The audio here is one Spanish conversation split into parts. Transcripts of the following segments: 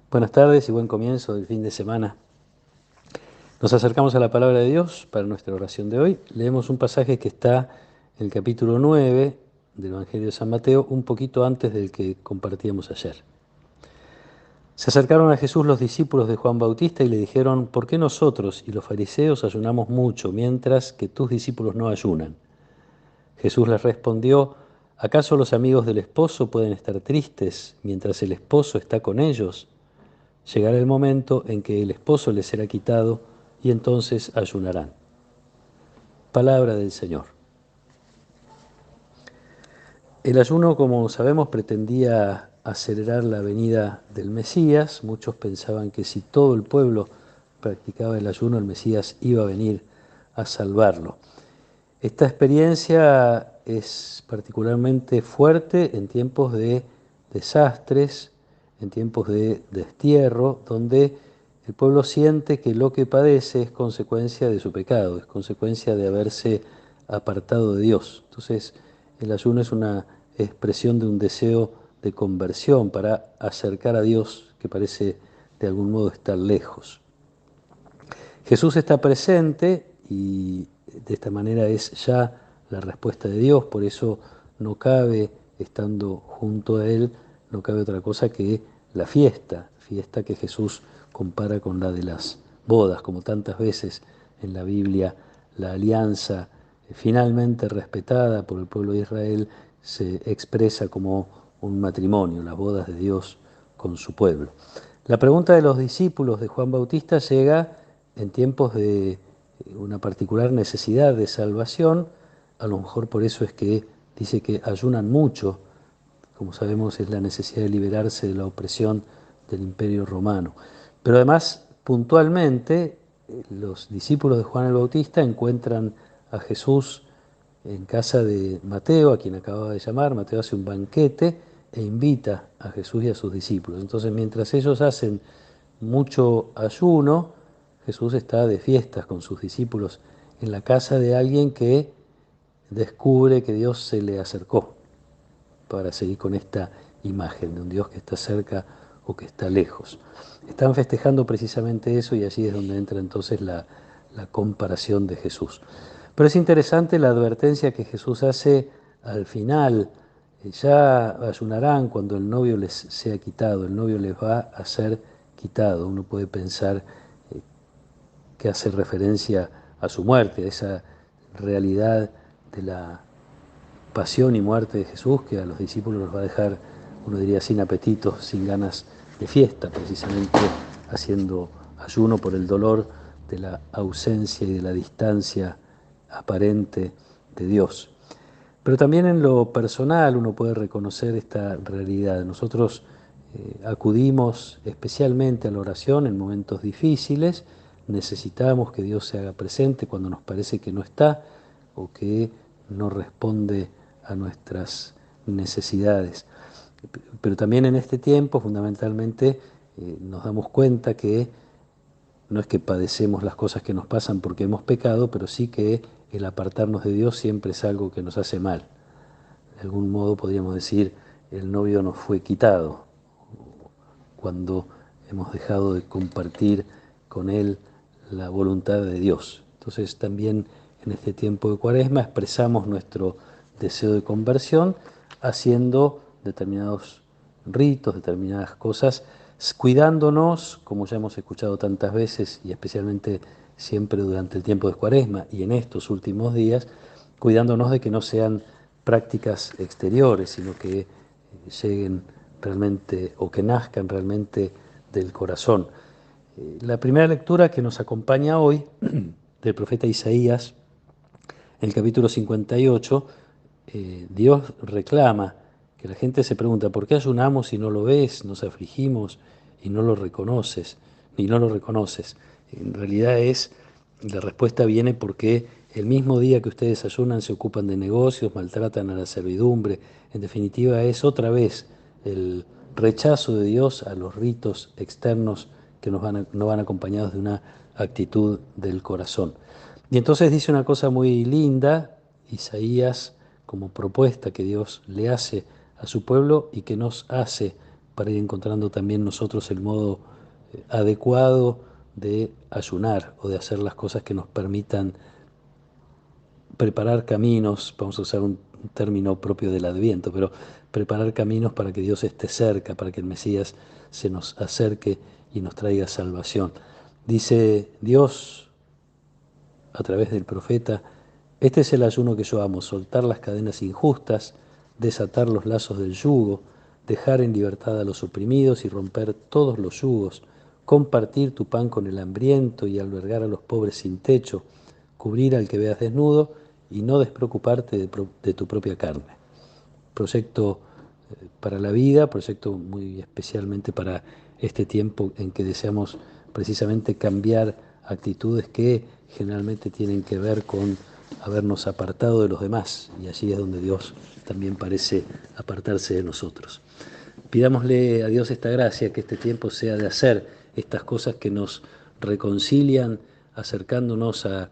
Buenas tardes y buen comienzo del fin de semana. Nos acercamos a la palabra de Dios para nuestra oración de hoy. Leemos un pasaje que está en el capítulo 9 del Evangelio de San Mateo, un poquito antes del que compartíamos ayer. Se acercaron a Jesús los discípulos de Juan Bautista y le dijeron: ¿por qué nosotros y los fariseos ayunamos mucho, mientras que tus discípulos no ayunan? Jesús les respondió: ¿acaso los amigos del esposo pueden estar tristes mientras el esposo está con ellos? Llegará el momento en que el esposo les será quitado y entonces ayunarán. Palabra del Señor. El ayuno, como sabemos, pretendía acelerar la venida del Mesías. Muchos pensaban que si todo el pueblo practicaba el ayuno, el Mesías iba a venir a salvarlo. Esta experiencia es particularmente fuerte en tiempos de desastres, en tiempos de destierro, donde el pueblo siente que lo que padece es consecuencia de su pecado, es consecuencia de haberse apartado de Dios. Entonces, el ayuno es una expresión de un deseo de conversión para acercar a Dios que parece de algún modo estar lejos. Jesús está presente y de esta manera es ya la respuesta de Dios, por eso no cabe, estando junto a Él, no cabe otra cosa que la fiesta que Jesús compara con la de las bodas, como tantas veces en la Biblia la alianza finalmente respetada por el pueblo de Israel se expresa como un matrimonio, las bodas de Dios con su pueblo. La pregunta de los discípulos de Juan Bautista llega en tiempos de una particular necesidad de salvación. A lo mejor por eso es que dice que ayunan mucho. Como sabemos, es la necesidad de liberarse de la opresión del Imperio Romano. Pero además, puntualmente, los discípulos de Juan el Bautista encuentran a Jesús en casa de Mateo, a quien acababa de llamar. Mateo hace un banquete e invita a Jesús y a sus discípulos. Entonces, mientras ellos hacen mucho ayuno, Jesús está de fiestas con sus discípulos en la casa de alguien que descubre que Dios se le acercó, para seguir con esta imagen de un Dios que está cerca o que está lejos. Están festejando precisamente eso y allí es donde entra entonces la comparación de Jesús. Pero es interesante la advertencia que Jesús hace al final. Ya ayunarán cuando el novio les sea quitado, el novio les va a ser quitado. Uno puede pensar que hace referencia a su muerte, a esa realidad de la pasión y muerte de Jesús, que a los discípulos los va a dejar, uno diría, sin apetito, sin ganas de fiesta, precisamente haciendo ayuno por el dolor de la ausencia y de la distancia aparente de Dios. Pero también en lo personal uno puede reconocer esta realidad. Nosotros acudimos especialmente a la oración en momentos difíciles, necesitamos que Dios se haga presente cuando nos parece que no está o que no responde a nuestras necesidades. Pero también en este tiempo, fundamentalmente, nos damos cuenta que no es que padecemos las cosas que nos pasan porque hemos pecado, pero sí que el apartarnos de Dios siempre es algo que nos hace mal. De algún modo podríamos decir, el novio nos fue quitado cuando hemos dejado de compartir con Él la voluntad de Dios. Entonces también en este tiempo de Cuaresma expresamos nuestro deseo de conversión haciendo determinados ritos, determinadas cosas, cuidándonos, como ya hemos escuchado tantas veces y especialmente siempre durante el tiempo de Cuaresma y en estos últimos días, cuidándonos de que no sean prácticas exteriores, sino que lleguen realmente o que nazcan realmente del corazón. La primera lectura que nos acompaña hoy del profeta Isaías, en el capítulo 58, Dios reclama que la gente se pregunta: ¿por qué ayunamos y no lo ves? Nos afligimos y no lo reconoces, y no lo reconoces. En realidad la respuesta viene porque el mismo día que ustedes ayunan se ocupan de negocios, maltratan a la servidumbre. En definitiva, es otra vez el rechazo de Dios a los ritos externos que no van acompañados de una actitud del corazón. Y entonces dice una cosa muy linda, Isaías, como propuesta que Dios le hace a su pueblo y que nos hace para ir encontrando también nosotros el modo adecuado de ayunar o de hacer las cosas que nos permitan preparar caminos, vamos a usar un término propio del Adviento, pero preparar caminos para que Dios esté cerca, para que el Mesías se nos acerque y nos traiga salvación. Dice Dios a través del profeta: este es el ayuno que yo amo, soltar las cadenas injustas, desatar los lazos del yugo, dejar en libertad a los oprimidos y romper todos los yugos, compartir tu pan con el hambriento y albergar a los pobres sin techo, cubrir al que veas desnudo y no despreocuparte de tu propia carne. Proyecto para la vida, proyecto muy especialmente para este tiempo en que deseamos precisamente cambiar actitudes que generalmente tienen que ver con habernos apartado de los demás, y allí es donde Dios también parece apartarse de nosotros. Pidámosle a Dios esta gracia, que este tiempo sea de hacer estas cosas que nos reconcilian, acercándonos a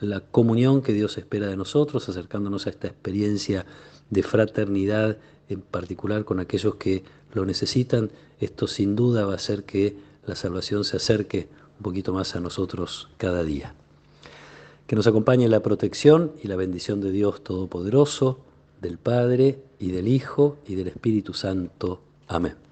la comunión que Dios espera de nosotros, acercándonos a esta experiencia de fraternidad, en particular con aquellos que lo necesitan. Esto sin duda va a hacer que la salvación se acerque un poquito más a nosotros cada día. Que nos acompañe la protección y la bendición de Dios Todopoderoso, del Padre y del Hijo y del Espíritu Santo. Amén.